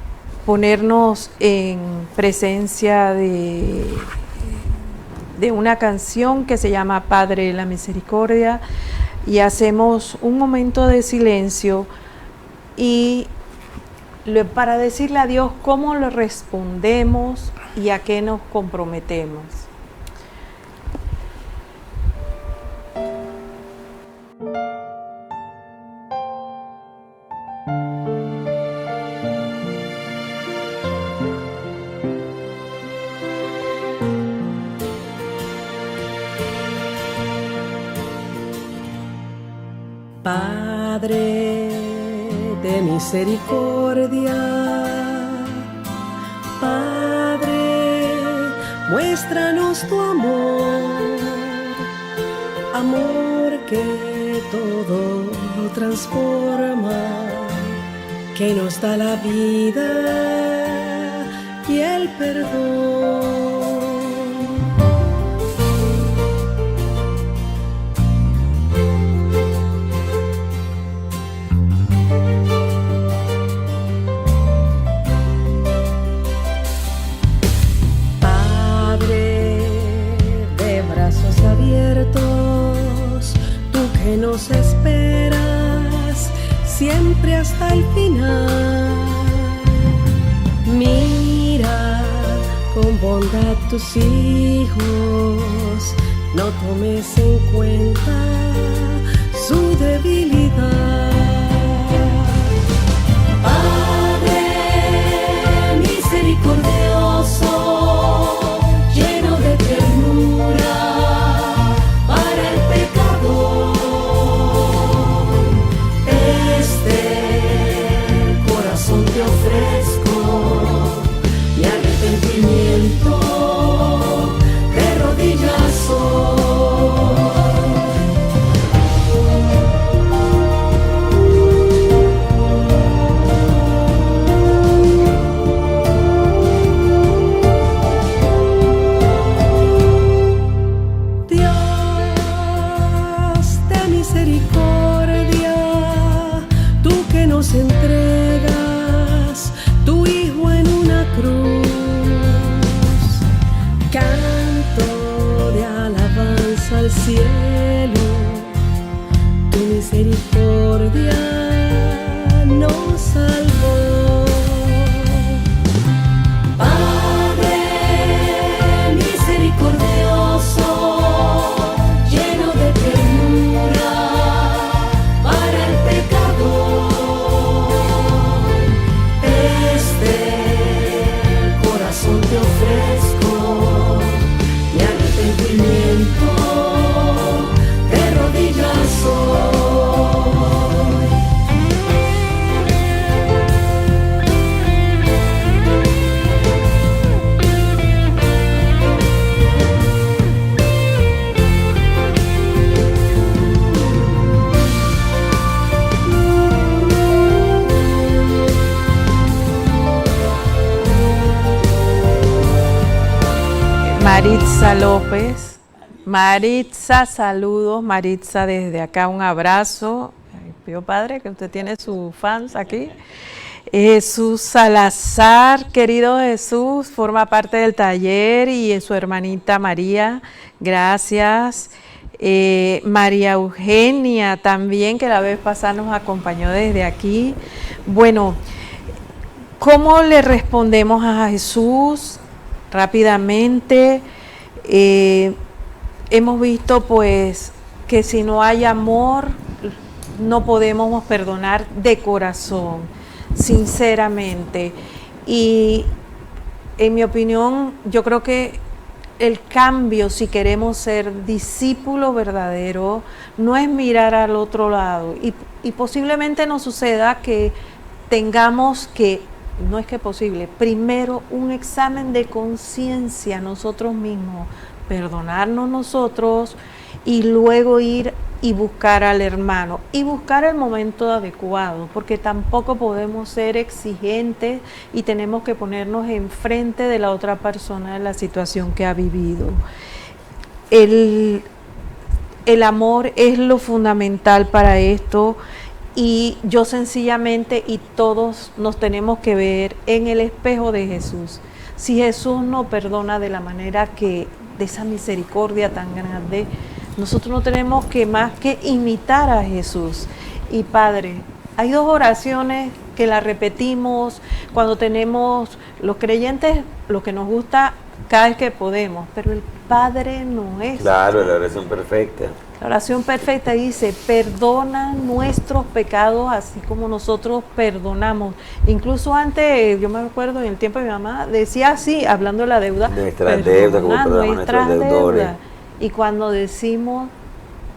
ponernos en presencia de una canción que se llama Padre de la Misericordia, y hacemos un momento de silencio y para decirle a Dios cómo le respondemos y a qué nos comprometemos. Padre de misericordia, Padre, muéstranos tu amor, amor que todo lo transforma, que nos da la vida y el perdón. nos esperas siempre hasta el final. Mira con bondad tus hijos, no tomes en cuenta su debilidad. Padre misericordioso, lleno de ternura para el pecador, este corazón te ofrezco, mi arrepentimiento de rodillas soy. Dios de misericordia, tú que nos entregas tu Hijo en una cruz, canto de alabanza al cielo, tu misericordia nos salvó. Padre misericordioso, lleno de ternura para el pecador, este corazón te ofrezco, mi arrepentimiento de rodillas soy. Maritza López. Maritza, saludos. Maritza, desde acá un abrazo. Pido Padre que usted tiene sus fans aquí. Jesús Salazar, querido Jesús, forma parte del taller, y su hermanita María, gracias. María Eugenia también, que la vez pasada nos acompañó desde aquí. Bueno, ¿cómo le respondemos a Jesús? Rápidamente, hemos visto pues que si no hay amor no podemos perdonar de corazón, sinceramente. Y en mi opinión, yo creo que el cambio, si queremos ser discípulos verdaderos, no es mirar al otro lado. Y posiblemente nos suceda que tengamos que, no es que posible, primero un examen de conciencia nosotros mismos, perdonarnos nosotros y luego ir y buscar al hermano y buscar el momento adecuado, porque tampoco podemos ser exigentes y tenemos que ponernos enfrente de la otra persona de la situación que ha vivido. El amor es lo fundamental para esto. Y yo sencillamente, y todos nos tenemos que ver en el espejo de Jesús. Si Jesús nos perdona de la manera que, de esa misericordia tan grande, nosotros no tenemos que más que imitar a Jesús. Y Padre, hay dos oraciones que las repetimos cuando tenemos los creyentes, lo que nos gusta cada vez que podemos, pero el Padre Nuestro. Claro, la oración perfecta. La oración perfecta dice, perdona nuestros pecados así como nosotros perdonamos. Incluso antes, yo me acuerdo en el tiempo de mi mamá, decía así, hablando de la deuda, Nuestras deudas, como perdonamos a nuestros deudores. Y cuando decimos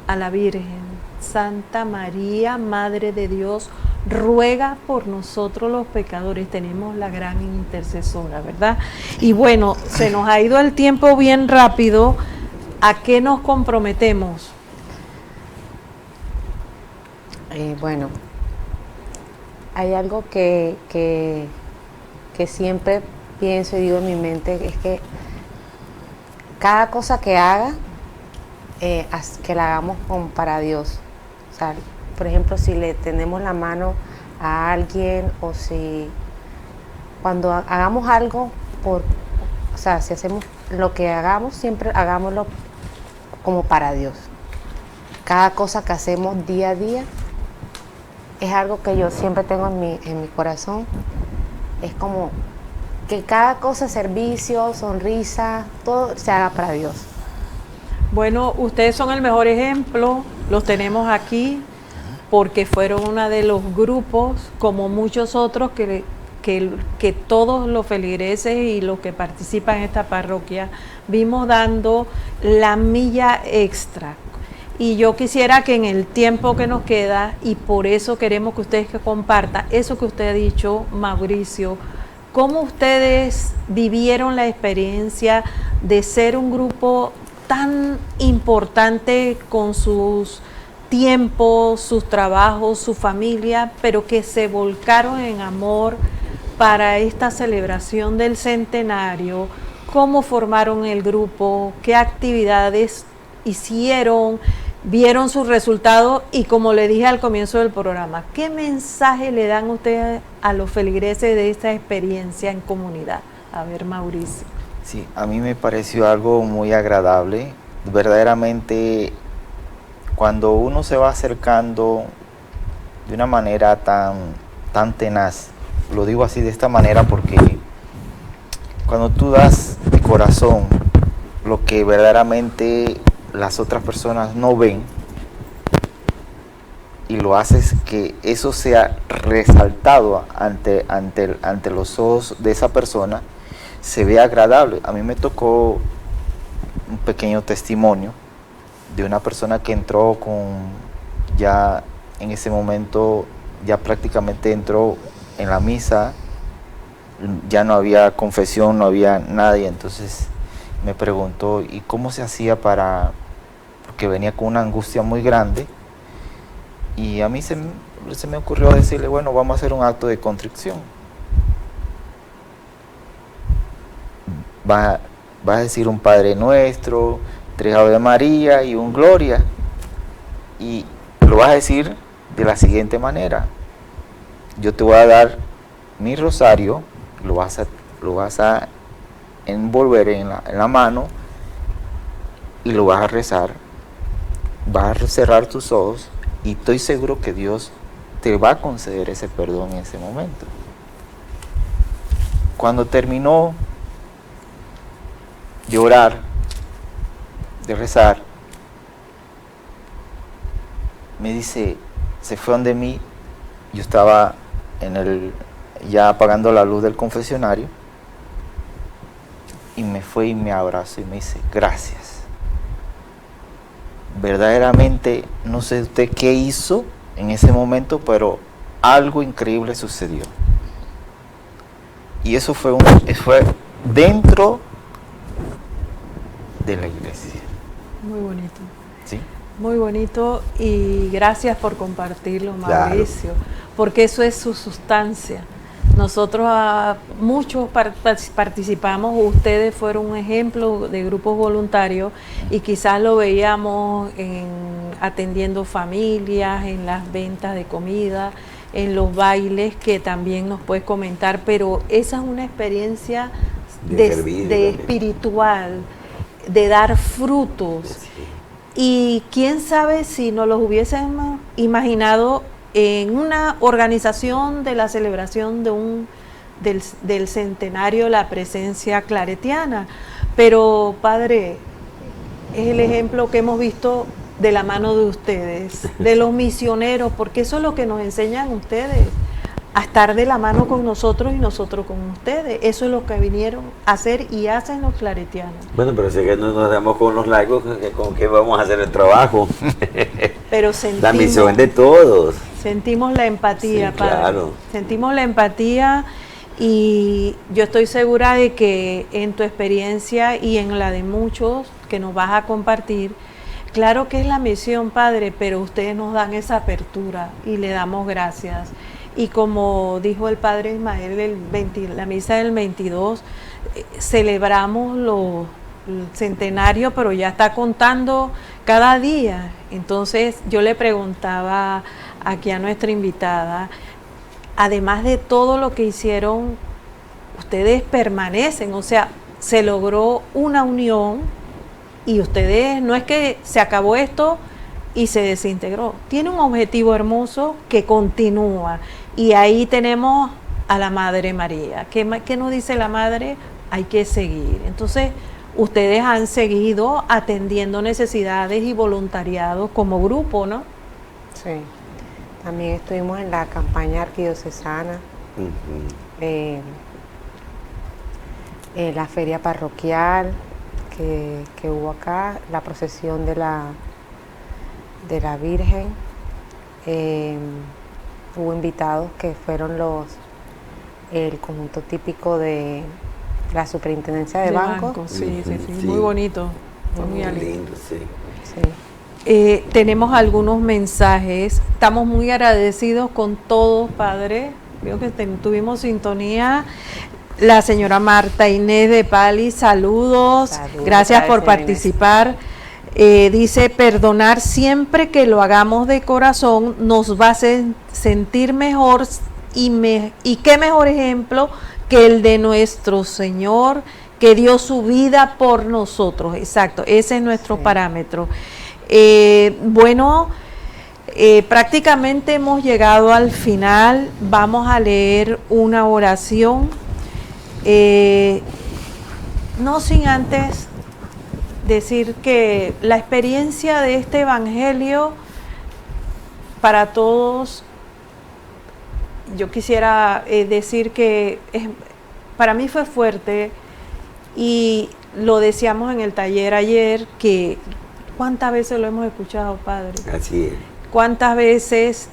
a la Virgen, Santa María, Madre de Dios, ruega por nosotros los pecadores, tenemos la gran intercesora, ¿verdad? Y bueno, se nos ha ido el tiempo bien rápido. ¿A qué nos comprometemos? Bueno, hay algo que siempre pienso y digo en mi mente, es que cada cosa que haga, que la hagamos para Dios. O sea, por ejemplo, si le tendemos la mano a alguien, o si cuando hagamos algo o sea, si hacemos lo que hagamos, siempre hagámoslo como para Dios. cada cosa que hacemos día a día es algo que yo siempre tengo en mi corazón. Es como que cada cosa, servicio, sonrisa, todo se haga para Dios. Bueno, ustedes son el mejor ejemplo, los tenemos aquí porque fueron uno de los grupos, como muchos otros, que todos los feligreses y los que participan en esta parroquia vimos dando la milla extra. Y yo quisiera que en el tiempo que nos queda, y por eso queremos que ustedes que compartan eso que usted ha dicho, Mauricio, cómo ustedes vivieron la experiencia de ser un grupo tan importante con sus tiempos, sus trabajos, su familia, pero que se volcaron en amor para esta celebración del centenario. ¿Cómo formaron el grupo? ¿Qué actividades hicieron? ¿Vieron sus resultados? Y como le dije al comienzo del programa, ¿qué mensaje le dan ustedes a los feligreses de esta experiencia en comunidad? A ver, Mauricio. Sí, a mí me pareció algo muy agradable. Verdaderamente, cuando uno se va acercando de una manera tan tenaz, lo digo así de esta manera porque cuando tú das de corazón lo que verdaderamente las otras personas no ven y lo haces que eso sea resaltado ante los ojos de esa persona, se ve agradable. A mí me tocó un pequeño testimonio de una persona que entró ya en ese momento, ya prácticamente entró en la misa, ya no había confesión, no había nada, y entonces me preguntó, ¿y cómo se hacía porque venía con una angustia muy grande? Y a mí se me ocurrió decirle, bueno, vamos a hacer un acto de contrición. Vas a decir un Padre Nuestro, 3 Ave María y un Gloria. Y lo vas a decir de la siguiente manera. Yo te voy a dar mi rosario, lo vas a envolver en la mano y lo vas a rezar. Vas a cerrar tus ojos y estoy seguro que Dios te va a conceder ese perdón en ese momento. Cuando terminó de orar, de rezar, me dice, se fue donde mí, yo estaba ya apagando la luz del confesionario, y me fue y me abrazó y me dice, gracias. Verdaderamente, no sé usted qué hizo en ese momento, pero algo increíble sucedió. Y eso fue dentro de la iglesia. Muy bonito. ¿Sí? Muy bonito, y gracias por compartirlo, Mauricio, porque eso es su sustancia. Nosotros muchos participamos, ustedes fueron un ejemplo de grupos voluntarios y quizás lo veíamos atendiendo familias, en las ventas de comida, en los bailes, que también nos puedes comentar, pero esa es una experiencia de espiritual, de dar frutos. Sí. Y quién sabe si nos los hubiésemos imaginado en una organización de la celebración del centenario de la presencia claretiana. Pero, Padre, es el ejemplo que hemos visto de la mano de ustedes, de los misioneros, porque eso es lo que nos enseñan ustedes, a estar de la mano con nosotros y nosotros con ustedes. Eso es lo que vinieron a hacer y hacen los claretianos. Bueno, pero si es que no nos damos con los laicos, ¿con qué vamos a hacer el trabajo? Pero sentimos, la misión es de todos. Sentimos la empatía, Sí, Padre. claro. Sentimos la empatía, y yo estoy segura de que en tu experiencia y en la de muchos que nos vas a compartir, claro que es la misión, Padre, pero ustedes nos dan esa apertura y le damos gracias. Y como dijo el Padre Ismael, la misa del 22, celebramos el centenario, pero ya está contando cada día. Entonces yo le preguntaba aquí a nuestra invitada, además de todo lo que hicieron, ustedes permanecen, o sea, se logró una unión, y ustedes, no es que se acabó esto y se desintegró. Tiene un objetivo hermoso que continúa. Y ahí tenemos a la Madre María. ¿Qué nos dice la Madre? Hay que seguir. Entonces, ustedes han seguido atendiendo necesidades y voluntariados como grupo, ¿no? Sí. También estuvimos en la campaña arquidiocesana, la feria parroquial que hubo acá, la procesión de la Virgen. Hubo invitados que fueron el conjunto típico de la superintendencia de bancos. Sí, muy bonito, muy lindo. Sí. Tenemos algunos mensajes. Estamos muy agradecidos con todos, Padre. Veo que tuvimos sintonía. La señora Marta Inés de Pali, saludos. Gracias por participar. Dice, perdonar siempre que lo hagamos de corazón nos va a sentir mejor y qué mejor ejemplo que el de nuestro Señor, que dio su vida por nosotros. Exacto, ese es nuestro parámetro. Prácticamente hemos llegado al final. Vamos a leer una oración, no sin antes decir que la experiencia de este evangelio para todos, yo quisiera decir que para mí fue fuerte, y lo decíamos en el taller ayer, que ¿cuántas veces lo hemos escuchado, Padre? Así es. ¿Cuántas veces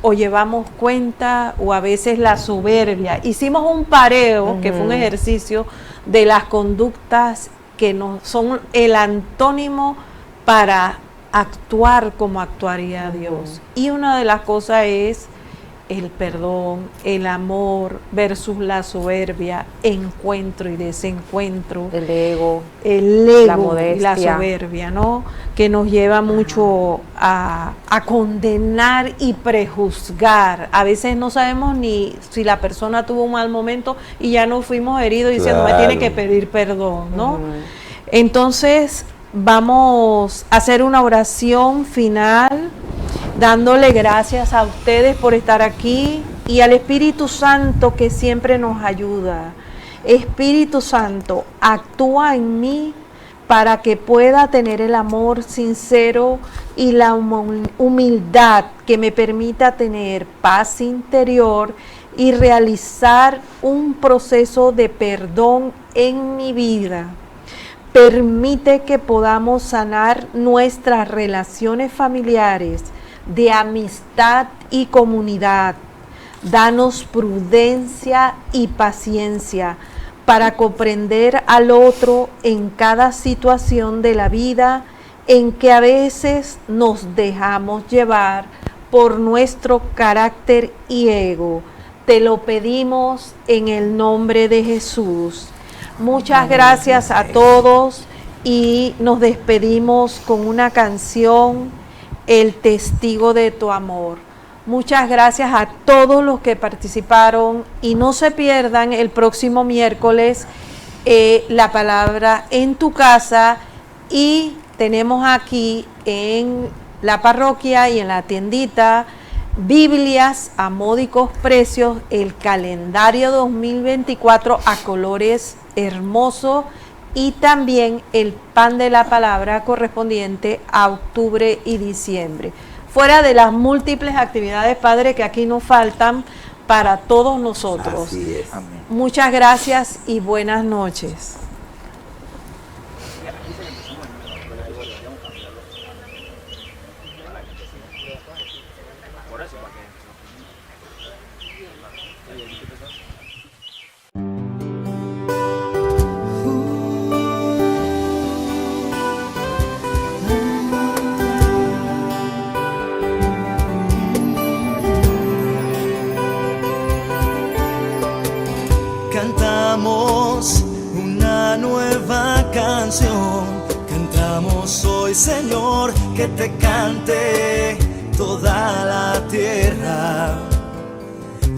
o llevamos cuenta, o a veces la soberbia? Hicimos un pareo, que fue un ejercicio de las conductas que no son el antónimo para actuar como actuaría Dios. Y una de las cosas es el perdón, el amor versus la soberbia, encuentro y desencuentro, el ego, la modestia y la soberbia, ¿no? Que nos lleva mucho a condenar y prejuzgar. A veces no sabemos ni si la persona tuvo un mal momento y ya nos fuimos heridos diciendo, me tiene que pedir perdón, ¿no? Entonces vamos a hacer una oración final, dándole gracias a ustedes por estar aquí y al Espíritu Santo que siempre nos ayuda. Espíritu Santo, actúa en mí para que pueda tener el amor sincero y la humildad que me permita tener paz interior y realizar un proceso de perdón en mi vida. Permite que podamos sanar nuestras relaciones familiares, de amistad y comunidad. Danos prudencia y paciencia para comprender al otro en cada situación de la vida en que a veces nos dejamos llevar por nuestro carácter y ego. Te lo pedimos en el nombre de Jesús. Muchas gracias a todos y nos despedimos con una canción, El testigo de tu amor. Muchas gracias a todos los que participaron y no se pierdan el próximo miércoles la palabra en tu casa, y tenemos aquí en la parroquia y en la tiendita Biblias a módicos precios, el calendario 2024 a colores hermosos y también el pan de la palabra correspondiente a octubre y diciembre. Fuera de las múltiples actividades, Padre, que aquí nos faltan para todos nosotros. Así es. Amén. Muchas gracias y buenas noches. Cantamos una nueva canción, cantamos hoy, Señor, que te cante toda la tierra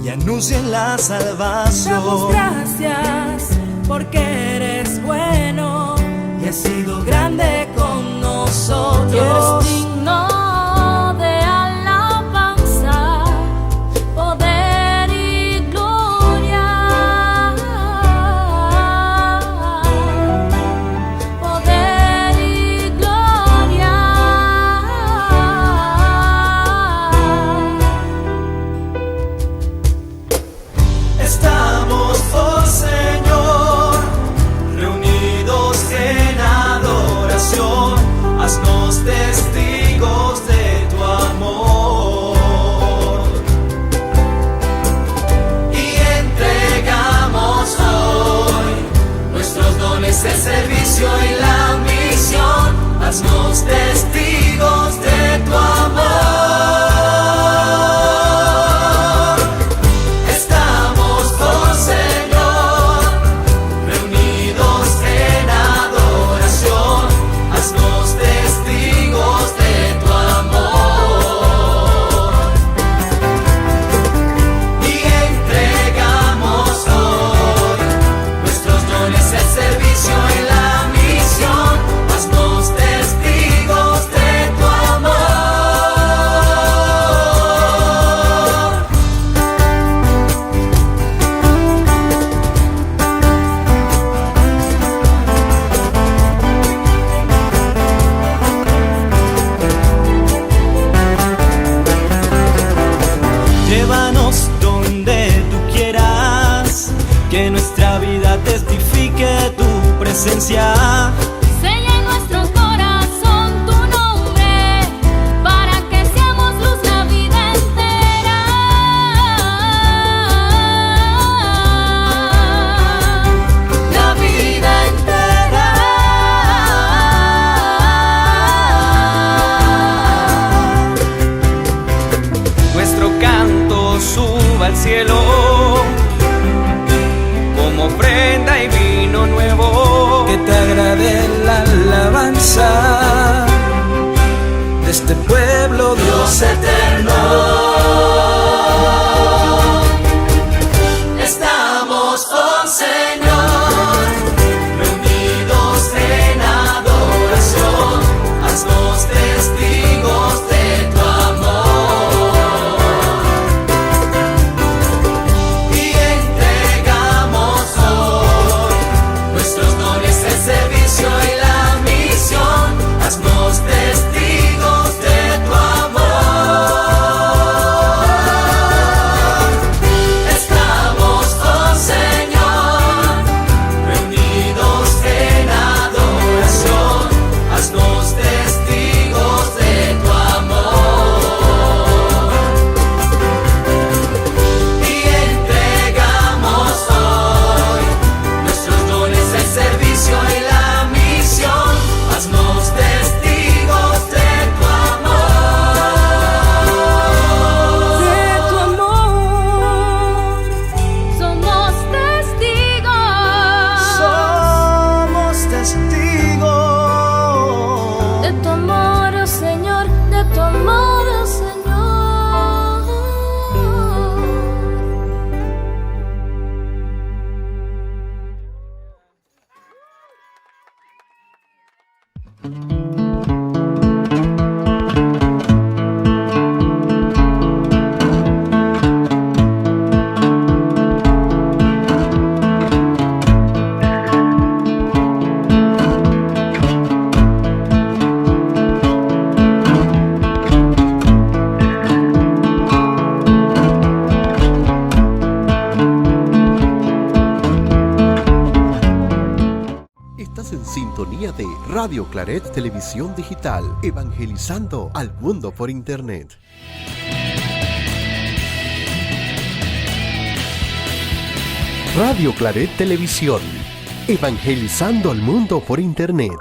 y anuncien la salvación. Damos gracias porque eres bueno y has sido grande con nosotros. Eres digno Estás en sintonía de Radio Claret Televisión Digital, evangelizando al mundo por Internet. Radio Claret Televisión, evangelizando al mundo por Internet.